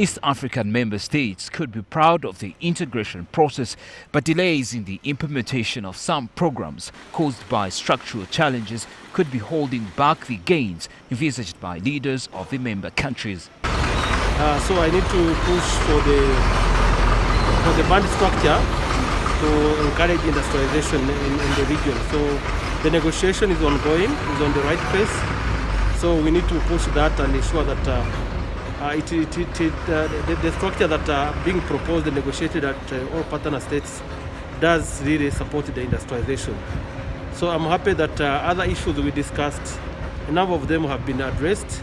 East African member states could be proud of the integration process, but delays in the implementation of some programs caused by structural challenges could be holding back the gains envisaged by leaders of the member countries. So I need to push for the band structure to encourage industrialization in the region. So the negotiation is ongoing, is on the right pace. So we need to push that and ensure that the structure that are being proposed and negotiated at all partner states does really support the industrialization. So I'm happy that other issues we discussed, a number of them have been addressed.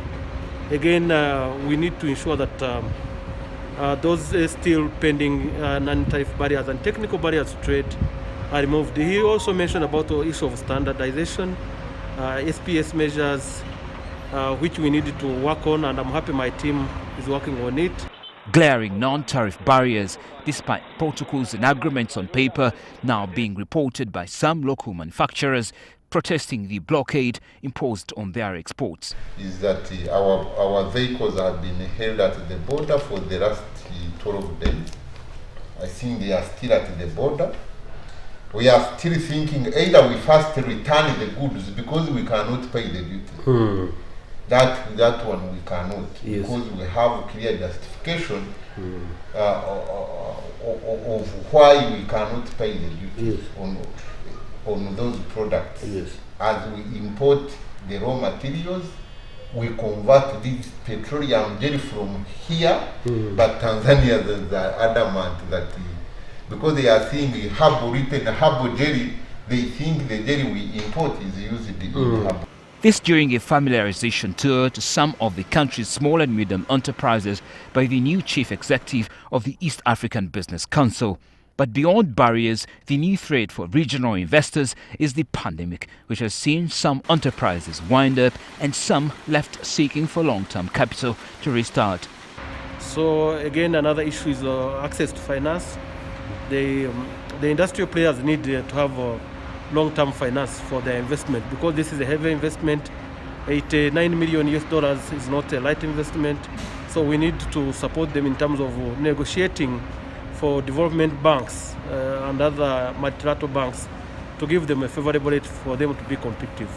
Again, we need to ensure that those still pending non-tariff barriers and technical barriers to trade are removed. He also mentioned about the issue of standardization, SPS measures, which we needed to work on, and I'm happy my team is working on it. Glaring non-tariff barriers, despite protocols and agreements on paper now being reported by some local manufacturers protesting the blockade imposed on their exports. Is that our vehicles have been held at the border for the last 12 days. I think they are still at the border. We are still thinking either we first return the goods because we cannot pay the duty. That one we cannot, yes, because we have clear justification of why we cannot pay the duty, yes, on those products. Yes. As we import the raw materials, we convert this petroleum jelly from here, but Tanzania is adamant that because they are seeing herbal jelly, they think the jelly we import is used in herbal. This during a familiarization tour to some of the country's small and medium enterprises by the new chief executive of the East African Business Council. But beyond barriers, the new threat for regional investors is the pandemic, which has seen some enterprises wind up and some left seeking for long-term capital to restart. So again, another issue is access to finance. The industrial players need to have long-term finance for their investment, because this is a heavy investment. $89 million is not a light investment. So we need to support them in terms of negotiating for development banks and other multilateral banks to give them a favorable rate for them to be competitive.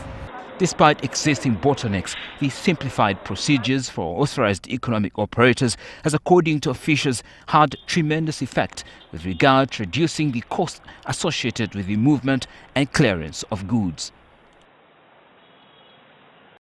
Despite existing bottlenecks, the simplified procedures for authorized economic operators has, according to officials, had tremendous effect with regard to reducing the cost associated with the movement and clearance of goods.